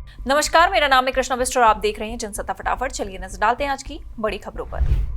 नमस्कार, मेरा नाम है कृष्णा बिस्ट और आप देख रहे हैं जनसत्ता फटाफट। चलिए नजर डालते हैं आज की बड़ी खबरों पर।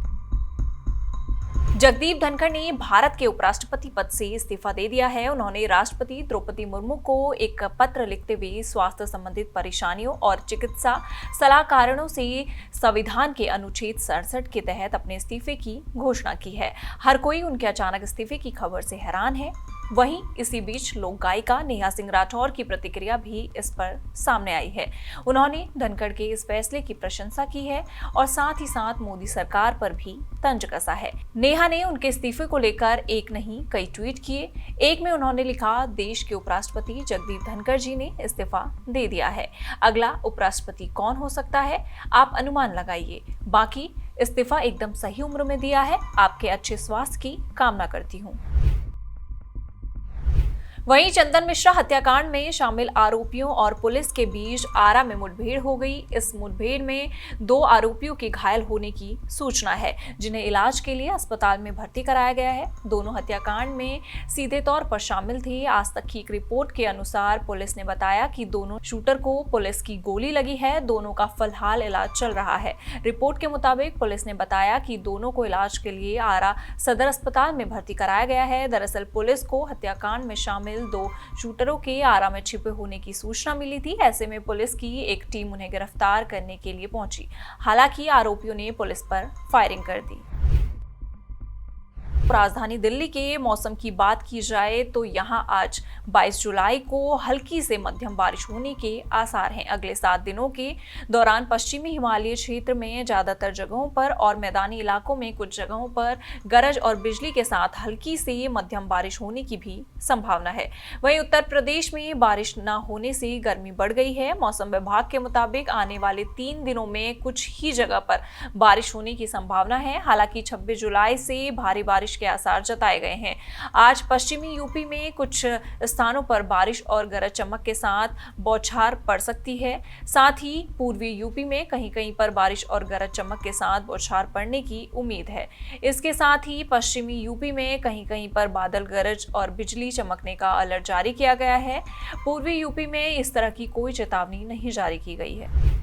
जगदीप धनखड़ ने भारत के उपराष्ट्रपति पद से इस्तीफा दे दिया है। उन्होंने राष्ट्रपति द्रौपदी मुर्मू को एक पत्र लिखते हुए स्वास्थ्य संबंधित परेशानियों और चिकित्सा सलाहकारों से संविधान के अनुच्छेद 67 के तहत अपने इस्तीफे की घोषणा की है। हर कोई उनके अचानक इस्तीफे की खबर से हैरान है। वहीं इसी बीच लोक गायिका नेहा सिंह राठौर की प्रतिक्रिया भी इस पर सामने आई है। उन्होंने धनखड़ के इस फैसले की प्रशंसा की है और साथ ही साथ मोदी सरकार पर भी तंज कसा है। नेहा ने उनके इस्तीफे को लेकर एक नहीं कई ट्वीट किए। एक में उन्होंने लिखा, देश के उपराष्ट्रपति जगदीप धनखड़ जी ने इस्तीफा दे दिया है। अगला उपराष्ट्रपति कौन हो सकता है, आप अनुमान लगाइए। बाकी इस्तीफा एकदम सही उम्र में दिया है। आपके अच्छे स्वास्थ्य की कामना करती हूँ। वहीं चंदन मिश्रा हत्याकांड में शामिल आरोपियों और पुलिस के बीच आरा में मुठभेड़ हो गई। इस मुठभेड़ में 2 आरोपियों के घायल होने की सूचना है, जिन्हें इलाज के लिए अस्पताल में भर्ती कराया गया है। दोनों हत्याकांड में सीधे तौर पर शामिल थे। आज तक की एक रिपोर्ट के अनुसार पुलिस ने बताया कि दोनों शूटर को पुलिस की गोली लगी है। दोनों का फिलहाल इलाज चल रहा है। रिपोर्ट के मुताबिक पुलिस ने बताया कि दोनों को इलाज के लिए आरा सदर अस्पताल में भर्ती कराया गया है। दरअसल पुलिस को हत्याकांड में शामिल 2 शूटरों के आरा में छिपे होने की सूचना मिली थी। ऐसे में पुलिस की एक टीम उन्हें गिरफ्तार करने के लिए पहुंची। हालांकि आरोपियों ने पुलिस पर फायरिंग कर दी। राजधानी दिल्ली के मौसम की बात की जाए तो यहां आज 22 जुलाई को हल्की से मध्यम बारिश होने के आसार हैं। अगले 7 दिनों के दौरान पश्चिमी हिमालय क्षेत्र में ज्यादातर जगहों पर और मैदानी इलाकों में कुछ जगहों पर गरज और बिजली के साथ हल्की से मध्यम बारिश होने की भी संभावना है। वहीं उत्तर प्रदेश में बारिश न होने से गर्मी बढ़ गई है। मौसम विभाग के मुताबिक आने वाले 3 दिनों में कुछ ही जगह पर बारिश होने की संभावना है। हालांकि 26 जुलाई से भारी बारिश के आसार जताए गए हैं। आज पश्चिमी यूपी में कुछ स्थानों पर बारिश और गरज चमक के साथ बौछार पड़ सकती है। साथ ही पूर्वी यूपी में कहीं-कहीं पर बारिश और गरज चमक के साथ बौछार पड़ने की उम्मीद है। इसके साथ ही पश्चिमी यूपी में कहीं-कहीं पर बादल गरज और बिजली चमकने का अलर्ट जारी किया गया है। पूर्वी यूपी में इस तरह की कोई चेतावनी नहीं जारी की गई है।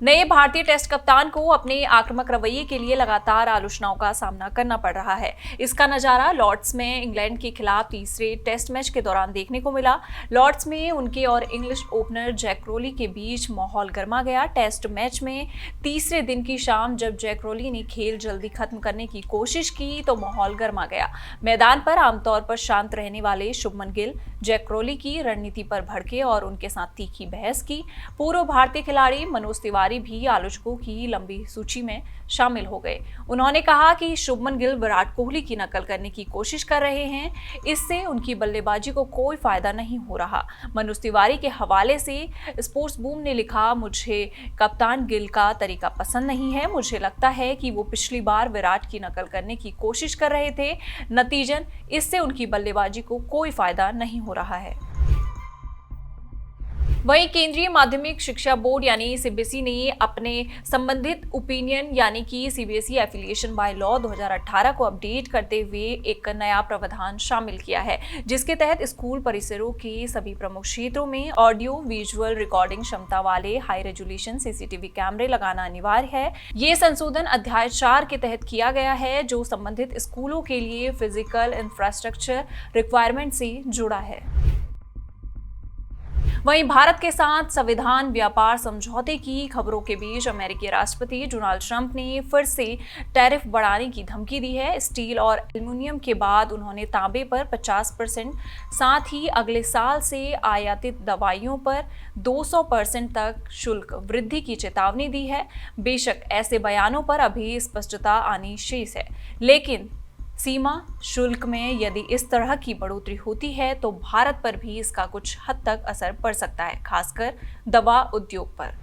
नए भारतीय टेस्ट कप्तान को अपने आक्रामक रवैये के लिए लगातार आलोचनाओं का सामना करना पड़ रहा है। इसका नजारा लॉर्ड्स में इंग्लैंड के खिलाफ तीसरे टेस्ट मैच के दौरान देखने को मिला। लॉर्ड्स में उनके और इंग्लिश ओपनर जैक रोली के बीच माहौल गर्मा गया। टेस्ट मैच में तीसरे दिन की शाम जब जैक रोली ने खेल जल्दी खत्म करने की कोशिश की तो माहौल गर्मा गया। मैदान पर आमतौर पर शांत रहने वाले शुभमन गिल जैक रोली की रणनीति पर भड़के और उनके साथ तीखी बहस की। पूर्व भारतीय खिलाड़ी मनोज तिवारी भी आलोचकों की लंबी सूची में शामिल हो गए। उन्होंने कहा कि शुभमन गिल विराट कोहली की नकल करने की कोशिश कर रहे हैं। इससे उनकी बल्लेबाजी को कोई फायदा नहीं हो रहा। मनोज तिवारी के हवाले से स्पोर्ट्स बूम ने लिखा, मुझे कप्तान गिल का तरीका पसंद नहीं है। मुझे लगता है कि वो पिछली बार विराट की नकल करने की कोशिश कर रहे थे। नतीजन इससे उनकी बल्लेबाजी को कोई फायदा नहीं हो रहा है। वहीं केंद्रीय माध्यमिक शिक्षा बोर्ड यानी सीबीएसई ने अपने संबंधित ओपिनियन यानी कि सीबीएसई एफिलिएशन बाय लॉ 2018 को अपडेट करते हुए एक नया प्रावधान शामिल किया है, जिसके तहत स्कूल परिसरों के सभी प्रमुख क्षेत्रों में ऑडियो विजुअल रिकॉर्डिंग क्षमता वाले हाई रेजोल्यूशन सीसीटीवी कैमरे लगाना अनिवार्य है। ये संशोधन अध्याय 4 के तहत किया गया है, जो संबंधित स्कूलों के लिए फिजिकल इंफ्रास्ट्रक्चर रिक्वायरमेंट से जुड़ा है। वहीं भारत के साथ संविधान व्यापार समझौते की खबरों के बीच अमेरिकी राष्ट्रपति डोनाल्ड ट्रंप ने फिर से टैरिफ बढ़ाने की धमकी दी है। स्टील और एल्युमिनियम के बाद उन्होंने तांबे पर 50%, साथ ही अगले साल से आयातित दवाइयों पर 200% तक शुल्क वृद्धि की चेतावनी दी है। बेशक ऐसे बयानों पर अभी स्पष्टता आनी शेष है, लेकिन सीमा शुल्क में यदि इस तरह की बढ़ोतरी होती है तो भारत पर भी इसका कुछ हद तक असर पड़ सकता है, खासकर दवा उद्योग पर।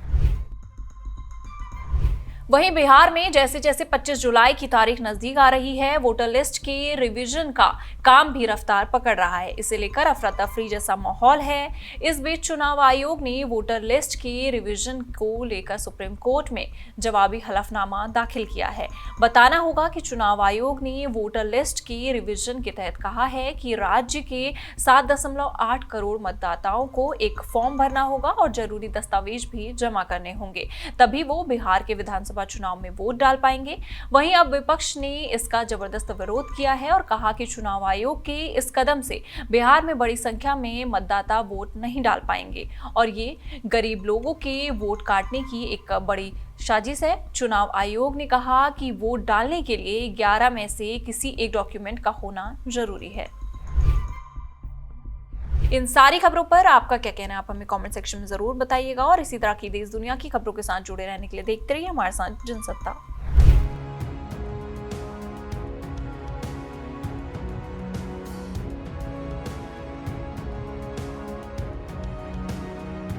वहीं बिहार में जैसे जैसे 25 जुलाई की तारीख नजदीक आ रही है, वोटर लिस्ट की रिवीजन का काम भी रफ्तार पकड़ रहा है। इसे लेकर अफरा तफरी जैसा माहौल है। इस बीच चुनाव आयोग ने वोटर लिस्ट की रिवीजन को लेकर सुप्रीम कोर्ट में जवाबी हलफनामा दाखिल किया है। बताना होगा कि चुनाव आयोग ने वोटर लिस्ट की रिवीजन के तहत कहा है कि राज्य के 7.8 करोड़ मतदाताओं को एक फॉर्म भरना होगा और जरूरी दस्तावेज भी जमा करने होंगे, तभी वो बिहार के विधानसभा चुनाव में वोट डाल पाएंगे। वहीं अब विपक्ष ने इसका जबरदस्त विरोध किया है और कहा कि चुनाव आयोग के इस कदम से बिहार में बड़ी संख्या में मतदाता वोट नहीं डाल पाएंगे और ये गरीब लोगों के वोट काटने की एक बड़ी साजिश है। चुनाव आयोग ने कहा कि वोट डालने के लिए 11 में से किसी एक डॉक्यूमेंट का होना जरूरी है। इन सारी खबरों पर आपका क्या कहना है, आप हमें कमेंट सेक्शन में जरूर बताइएगा और इसी तरह की देश दुनिया की खबरों के साथ जुड़े रहने के लिए देखते रहिए हमारे साथ जनसत्ता।